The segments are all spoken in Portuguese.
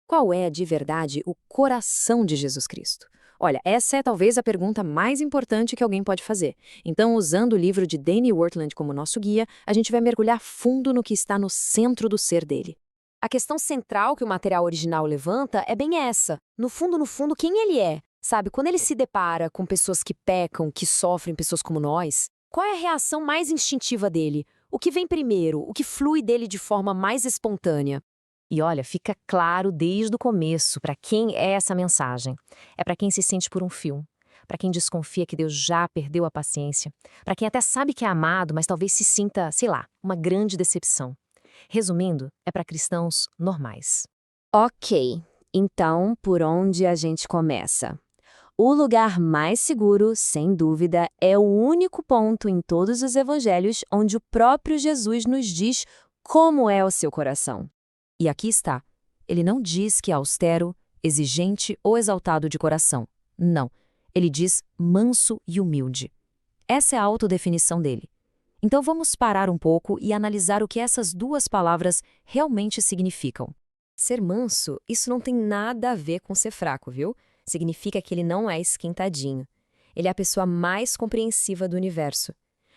Qual é, de verdade, o coração de Jesus Cristo? Olha, essa é talvez a pergunta mais importante que alguém pode fazer. Então, usando o livro de Danny Wortland como nosso guia, a gente vai mergulhar fundo no que está no centro do ser dele. A questão central que o material original levanta é bem essa. No fundo, quem ele é? Sabe, quando ele se depara com pessoas que pecam, que sofrem, pessoas como nós, qual é a reação mais instintiva dele? O que vem primeiro? O que flui dele de forma mais espontânea? E olha, fica claro desde o começo para quem é essa mensagem. É para quem se sente por um fio, para quem desconfia que Deus já perdeu a paciência, para quem até sabe que é amado, mas talvez se sinta, sei lá, uma grande decepção. Resumindo, é para cristãos normais. Ok, então por onde a gente começa? O lugar mais seguro, sem dúvida, é o único ponto em todos os evangelhos onde o próprio Jesus nos diz como é o seu coração. E aqui está. Ele não diz que é austero, exigente ou exaltado de coração. Não. Ele diz manso e humilde. Essa é a autodefinição dele. Então vamos parar um pouco e analisar o que essas duas palavras realmente significam. Ser manso, isso não tem nada a ver com ser fraco, viu? Significa que ele não é esquentadinho. Ele é a pessoa mais compreensiva do universo.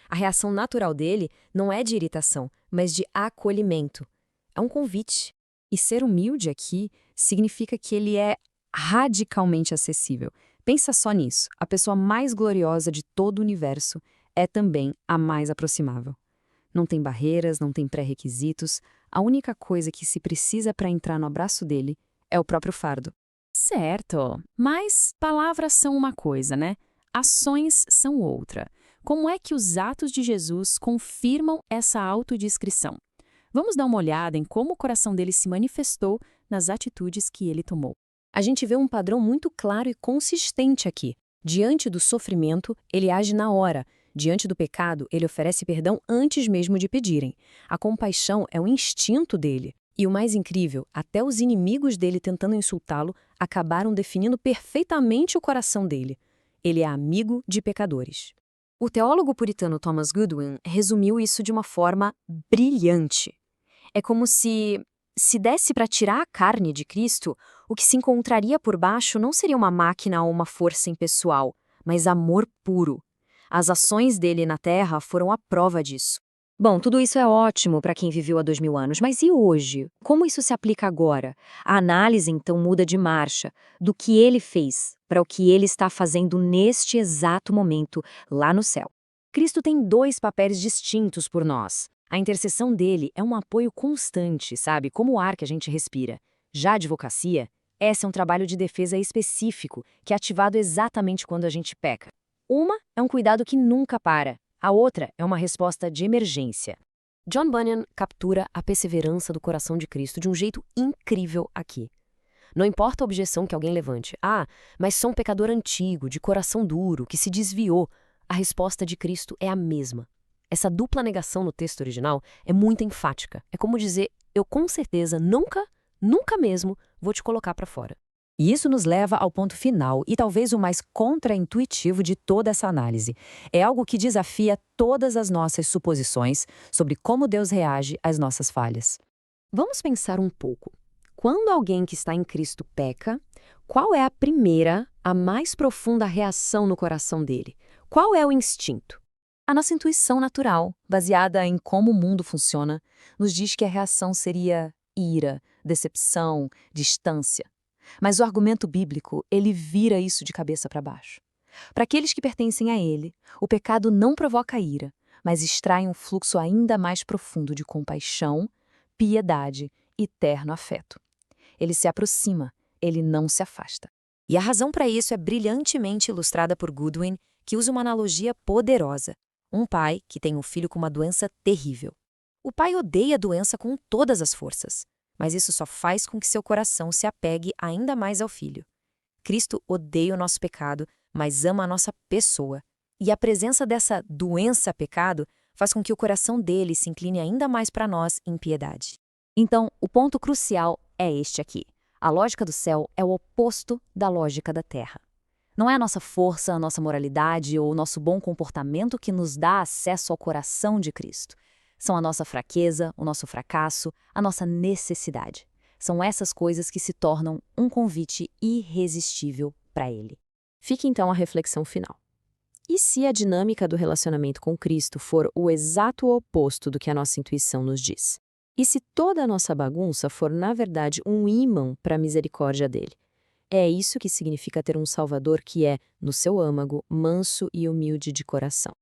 A reação natural dele não é de irritação, mas de acolhimento. É um convite. E ser humilde aqui significa que ele é radicalmente acessível. Pensa só nisso. A pessoa mais gloriosa de todo o universo é também a mais aproximável. Não tem barreiras, não tem pré-requisitos. A única coisa que se precisa para entrar no abraço dele é o próprio fardo. Certo, mas palavras são uma coisa, né? Ações são outra. Como é que os atos de Jesus confirmam essa autodescrição? Vamos dar uma olhada em como o coração dele se manifestou nas atitudes que ele tomou. A gente vê um padrão muito claro e consistente aqui. Diante do sofrimento, ele age na hora. Diante do pecado, ele oferece perdão antes mesmo de pedirem. A compaixão é um instinto dele. E o mais incrível, até os inimigos dele tentando insultá-lo acabaram definindo perfeitamente o coração dele. Ele é amigo de pecadores. O teólogo puritano Thomas Goodwin resumiu isso de uma forma brilhante. É como se desse para tirar a carne de Cristo, o que se encontraria por baixo não seria uma máquina ou uma força impessoal, mas amor puro. As ações dele na Terra foram a prova disso. Bom, tudo isso é ótimo para quem viveu há 2000 anos, mas e hoje? Como isso se aplica agora? A análise, então, muda de marcha, do que ele fez para o que ele está fazendo neste exato momento, lá no céu. Cristo tem dois papéis distintos por nós. A intercessão dele é um apoio constante, sabe? Como o ar que a gente respira. Já a advocacia, esse é um trabalho de defesa específico, que é ativado exatamente quando a gente peca. Uma é um cuidado que nunca para. A outra é uma resposta de emergência. John Bunyan captura a perseverança do coração de Cristo de um jeito incrível aqui. Não importa a objeção que alguém levante. Ah, mas sou um pecador antigo, de coração duro, que se desviou. A resposta de Cristo é a mesma. Essa dupla negação no texto original é muito enfática. É como dizer, eu com certeza nunca, nunca mesmo vou te colocar para fora. E isso nos leva ao ponto final e talvez o mais contraintuitivo de toda essa análise. É algo que desafia todas as nossas suposições sobre como Deus reage às nossas falhas. Vamos pensar um pouco. Quando alguém que está em Cristo peca, qual é a primeira, a mais profunda reação no coração dele? Qual é o instinto? A nossa intuição natural, baseada em como o mundo funciona, nos diz que a reação seria ira, decepção, distância. Mas o argumento bíblico, ele vira isso de cabeça para baixo. Para aqueles que pertencem a ele, o pecado não provoca ira, mas extrai um fluxo ainda mais profundo de compaixão, piedade e terno afeto. Ele se aproxima, ele não se afasta. E a razão para isso é brilhantemente ilustrada por Goodwin, que usa uma analogia poderosa. Um pai que tem um filho com uma doença terrível. O pai odeia a doença com todas as forças, mas isso só faz com que seu coração se apegue ainda mais ao filho. Cristo odeia o nosso pecado, mas ama a nossa pessoa. E a presença dessa doença-pecado faz com que o coração dele se incline ainda mais para nós em piedade. Então, o ponto crucial é este aqui. A lógica do céu é o oposto da lógica da terra. Não é a nossa força, a nossa moralidade ou o nosso bom comportamento que nos dá acesso ao coração de Cristo. São a nossa fraqueza, o nosso fracasso, a nossa necessidade. São essas coisas que se tornam um convite irresistível para ele. Fique então a reflexão final. E se a dinâmica do relacionamento com Cristo for o exato oposto do que a nossa intuição nos diz? E se toda a nossa bagunça for, na verdade, um ímã para a misericórdia dele? É isso que significa ter um Salvador que é, no seu âmago, manso e humilde de coração.